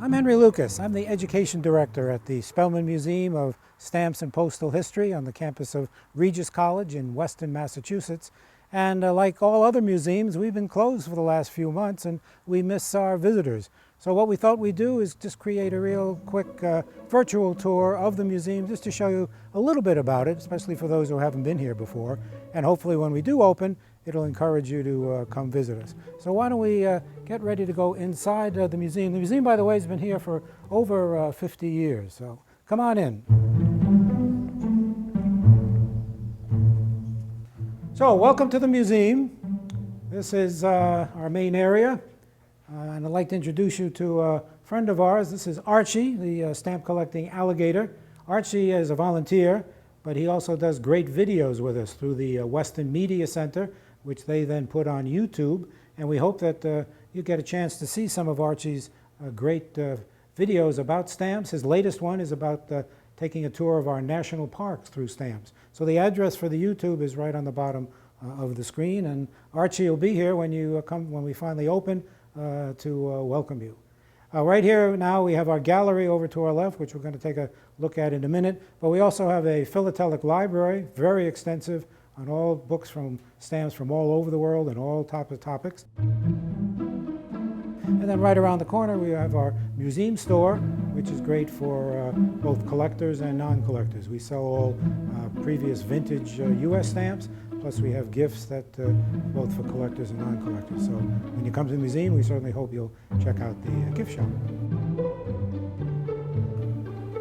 I'm Henry Lukas. I'm the Education Director at the Spellman Museum of Stamps and Postal History on the campus of Regis College in Weston, Massachusetts. And like all other museums, we've been closed for the last few months and we miss our visitors. So what we thought we'd do is just create a real quick virtual tour of the museum just to show you a little bit about it, especially for those who haven't been here before. And hopefully when we do open, it'll encourage you to come visit us. So why don't we get ready to go inside the museum. The museum, by the way, has been here for over 50 years, so come on in. So welcome to the museum. This is our main area, and I'd like to introduce you to a friend of ours. This is Archie, the stamp collecting alligator. Archie is a volunteer, but he also does great videos with us through the Weston Media Center, which they then put on YouTube, and we hope that you get a chance to see some of Archie's great videos about stamps. His latest one is about taking a tour of our national parks through stamps. So the address for the YouTube is right on the bottom of the screen, and Archie will be here when you come, when we finally open, to welcome you. Right here now we have our gallery over to our left, which we're going to take a look at in a minute, but we also have a philatelic library, very extensive, on all books from stamps from all over the world and all types of topics. And then right around the corner we have our museum store, which is great for both collectors and non-collectors. We sell all previous vintage US stamps, plus we have gifts that both for collectors and non-collectors. So when you come to the museum, we certainly hope you'll check out the gift shop.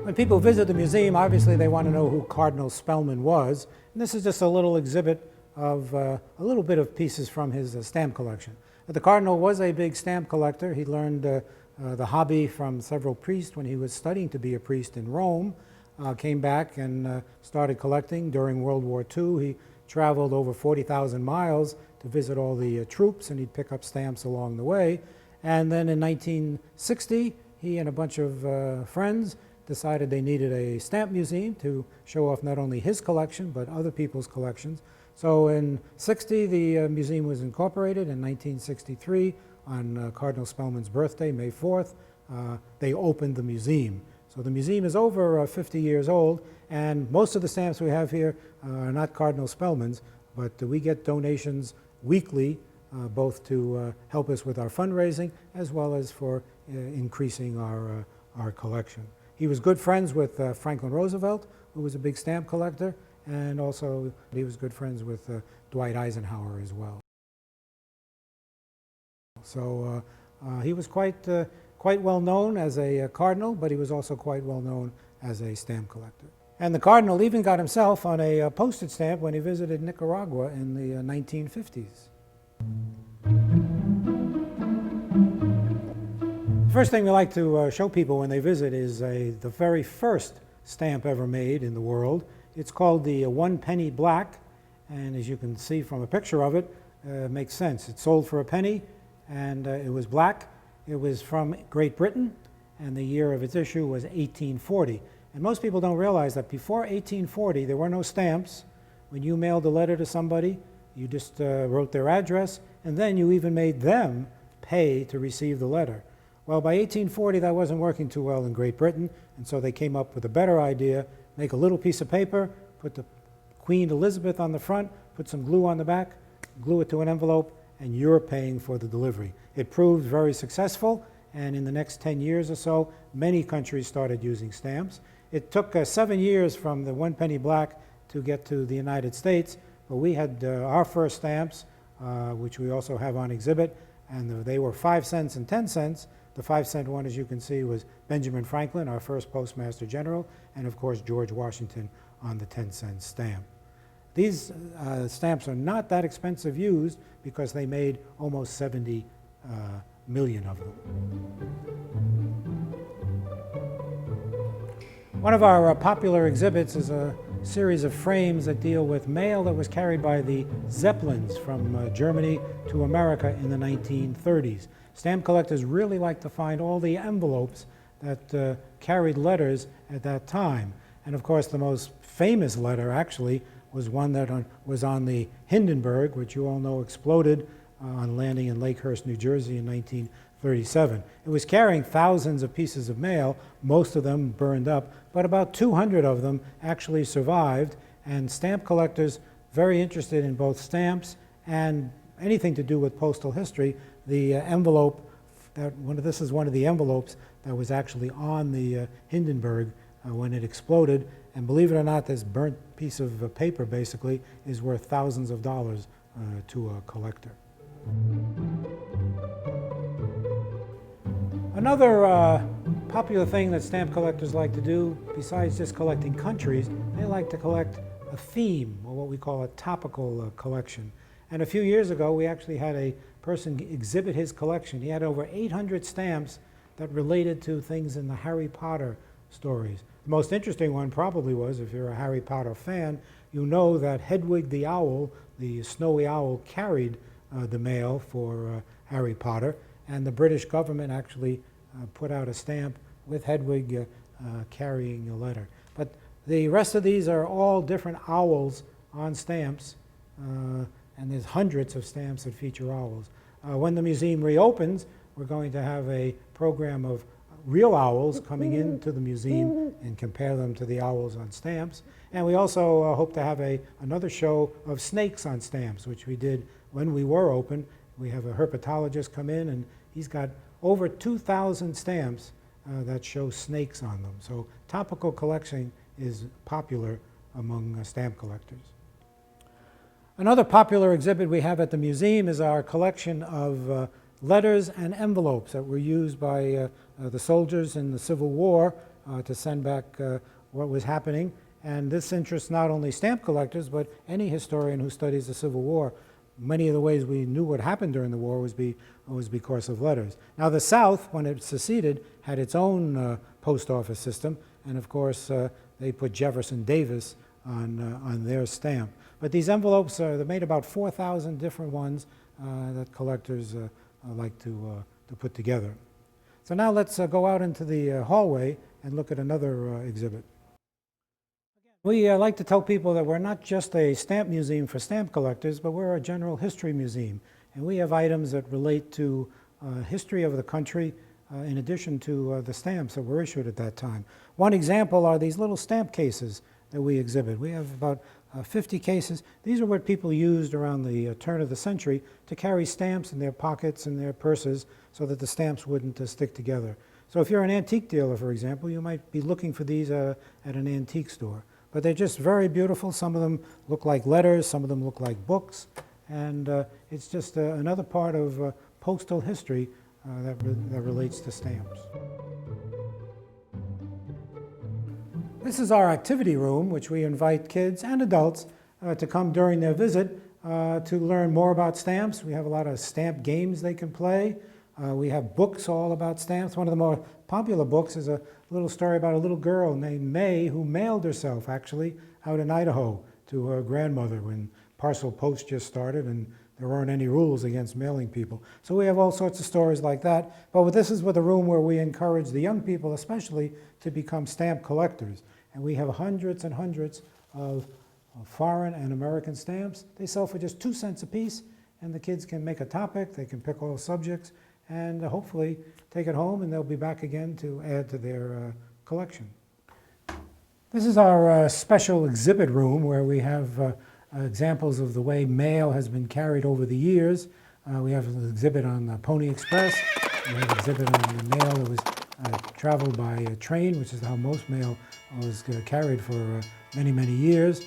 When people visit the museum, obviously they want to know who Cardinal Spellman was. And this is just a little exhibit of a little bit of pieces from his stamp collection. But the Cardinal was a big stamp collector. He learned the hobby from several priests when he was studying to be a priest in Rome. Came back and started collecting during World War II. He traveled over 40,000 miles to visit all the troops, and he'd pick up stamps along the way. And then in 1960, he and a bunch of friends decided they needed a stamp museum to show off not only his collection but other people's collections. So in '60 the museum was incorporated. In 1963, on Cardinal Spellman's birthday, May 4th, they opened the museum. So the museum is over 50 years old, and most of the stamps we have here are not Cardinal Spellman's, but we get donations weekly, both to help us with our fundraising as well as for increasing our collection. He was good friends with Franklin Roosevelt, who was a big stamp collector, and also he was good friends with Dwight Eisenhower as well. So he was quite well known as a cardinal, but he was also quite well known as a stamp collector. And the cardinal even got himself on a postage stamp when he visited Nicaragua in the 1950s. The first thing we like to show people when they visit is the very first stamp ever made in the world. It's called the 1 penny black, and as you can see from a picture of it, makes sense. It sold for a penny, and it was black. It was from Great Britain, and the year of its issue was 1840. And most people don't realize that before 1840, there were no stamps. When you mailed a letter to somebody, you just wrote their address, and then you even made them pay to receive the letter. Well, by 1840, that wasn't working too well in Great Britain, and so they came up with a better idea: make a little piece of paper, put the Queen Elizabeth on the front, put some glue on the back, glue it to an envelope, and you're paying for the delivery. It proved very successful, and in the next 10 years or so, many countries started using stamps. It took 7 years from the 1 penny black to get to the United States, but we had our first stamps, which we also have on exhibit, and they were 5 cents and 10 cents. The 5-cent one, as you can see, was Benjamin Franklin, our first Postmaster General, and of course George Washington on the 10-cent stamp. These stamps are not that expensive used because they made almost 70 million of them. One of our popular exhibits is a series of frames that deal with mail that was carried by the Zeppelins from Germany to America in the 1930s. Stamp collectors really like to find all the envelopes that carried letters at that time. And of course, the most famous letter actually was one that was on the Hindenburg, which you all know exploded on landing in Lakehurst, New Jersey in 1937. It was carrying thousands of pieces of mail, most of them burned up, but about 200 of them actually survived, and stamp collectors very interested in both stamps and anything to do with postal history. The envelope, this is one of the envelopes that was actually on the Hindenburg when it exploded, and believe it or not, this burnt piece of paper basically is worth thousands of dollars to a collector. Another popular thing that stamp collectors like to do, besides just collecting countries, they like to collect a theme, or what we call a topical collection. And a few years ago, we actually had a person exhibit his collection. He had over 800 stamps that related to things in the Harry Potter stories. The most interesting one probably was, if you're a Harry Potter fan, you know that Hedwig the owl, the snowy owl, carried the mail for Harry Potter, and the British government actually put out a stamp with Hedwig carrying a letter. But the rest of these are all different owls on stamps, and there's hundreds of stamps that feature owls. When the museum reopens, we're going to have a program of real owls coming into the museum and compare them to the owls on stamps. And we also hope to have another show of snakes on stamps, which we did when we were open. We have a herpetologist come in, and he's got over 2,000 stamps that show snakes on them. So topical collection is popular among stamp collectors. Another popular exhibit we have at the museum is our collection of letters and envelopes that were used by the soldiers in the Civil War to send back what was happening. And this interests not only stamp collectors, but any historian who studies the Civil War. Many of the ways we knew what happened during the war was because of letters. Now, the South, when it seceded, had its own post office system, and of course, they put Jefferson Davis on their stamp. But these envelopes, they made about 4,000 different ones that collectors like to put together. So now let's go out into the hallway and look at another exhibit. We like to tell people that we're not just a stamp museum for stamp collectors, but we're a general history museum. And we have items that relate to history of the country in addition to the stamps that were issued at that time. One example are these little stamp cases that we exhibit. We have about 50 cases. These are what people used around the turn of the century to carry stamps in their pockets and their purses so that the stamps wouldn't stick together. So if you're an antique dealer, for example, you might be looking for these at an antique store. But they're just very beautiful. Some of them look like letters, some of them look like books, and it's just another part of postal history that relates to stamps. This is our activity room, which we invite kids and adults to come during their visit to learn more about stamps. We have a lot of stamp games they can play. We have books all about stamps. One of the more popular books is a little story about a little girl named May who mailed herself, actually, out in Idaho to her grandmother when parcel post just started and there weren't any rules against mailing people. So we have all sorts of stories like that. But this is with a room where we encourage the young people especially to become stamp collectors. And we have hundreds and hundreds of foreign and American stamps. They sell for just 2 cents a piece, and the kids can make a topic, they can pick all subjects, and hopefully take it home, and they'll be back again to add to their collection. This is our special exhibit room where we have examples of the way mail has been carried over the years. We have an exhibit on the Pony Express. We have an exhibit on the mail that was traveled by a train, which is how most mail was carried for many, many years.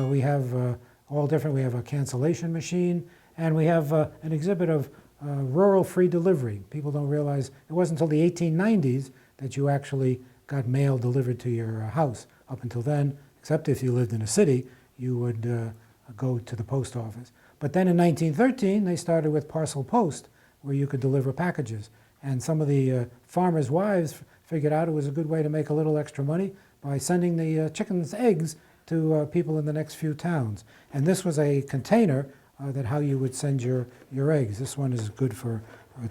We have all different. We have a cancellation machine, and we have an exhibit of rural free delivery. People don't realize it wasn't until the 1890s that you actually got mail delivered to your house. Up until then, except if you lived in a city, you would go to the post office. But then in 1913, they started with parcel post, where you could deliver packages. And some of the farmers' wives figured out it was a good way to make a little extra money by sending the chickens' eggs to people in the next few towns. And this was a container that how you would send your eggs. This one is good for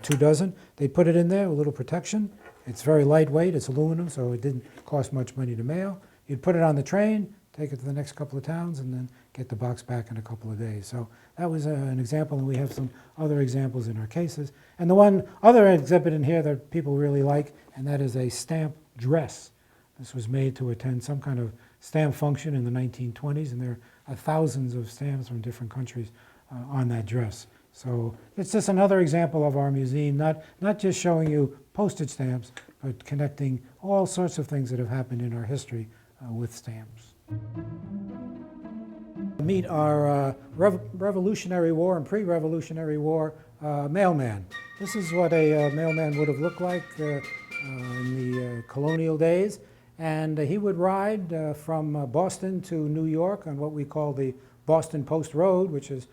2 dozen. They put it in there, a little protection. It's very lightweight, it's aluminum, so it didn't cost much money to mail. You'd put it on the train, take it to the next couple of towns, and then get the box back in a couple of days. So that was an example, and we have some other examples in our cases. And the one other exhibit in here that people really like, and that is a stamp dress. This was made to attend some kind of stamp function in the 1920s, and there are thousands of stamps from different countries on that dress. So it's just another example of our museum, not just showing you postage stamps, but connecting all sorts of things that have happened in our history with stamps. Meet our Revolutionary War and pre-Revolutionary War mailman. This is what a mailman would have looked like in the colonial days. And he would ride from Boston to New York on what we call the Boston Post Road, which is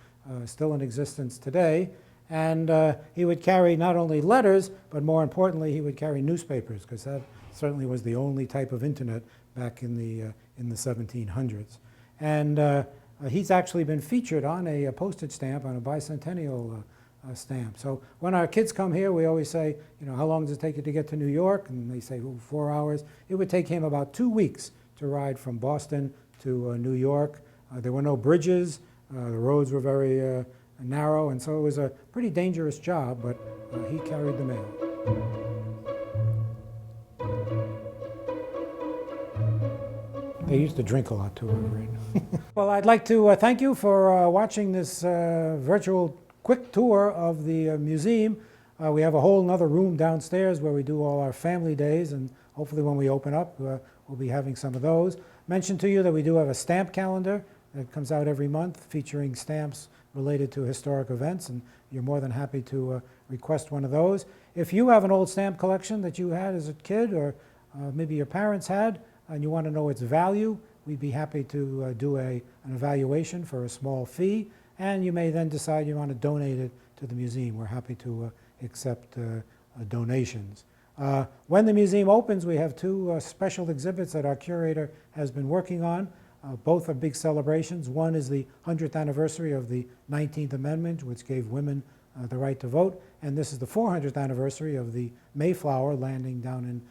still in existence today. And he would carry not only letters, but more importantly, he would carry newspapers, because that certainly was the only type of internet back in the 1700s. And he's actually been featured on a postage stamp, on a bicentennial stamp. So when our kids come here, we always say, you know, how long does it take you to get to New York? And they say, well, 4 hours. It would take him about 2 weeks to ride from Boston to New York. There were no bridges. The roads were very narrow, and so it was a pretty dangerous job, but he carried the mail. They used to drink a lot too, right? Well, I'd like to thank you for watching this virtual quick tour of the museum. We have a whole other room downstairs where we do all our family days, and hopefully when we open up, we'll be having some of those. Mention to you that we do have a stamp calendar that comes out every month featuring stamps related to historic events, and you're more than happy to request one of those. If you have an old stamp collection that you had as a kid, or maybe your parents had, and you want to know its value, we'd be happy to do an evaluation for a small fee, and you may then decide you want to donate it to the museum. We're happy to accept donations. When the museum opens, we have two special exhibits that our curator has been working on. Both are big celebrations. One is the 100th anniversary of the 19th Amendment, which gave women the right to vote, and this is the 400th anniversary of the Mayflower landing down in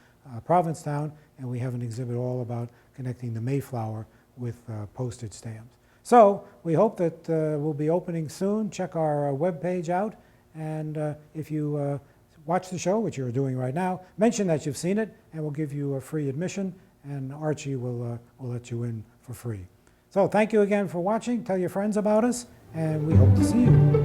Provincetown, and we have an exhibit all about connecting the Mayflower with postage stamps. So we hope that we'll be opening soon. Check our webpage out, and if you watch the show, which you're doing right now, mention that you've seen it, and we'll give you a free admission, and Archie will let you in for free. So thank you again for watching. Tell your friends about us, and we hope to see you.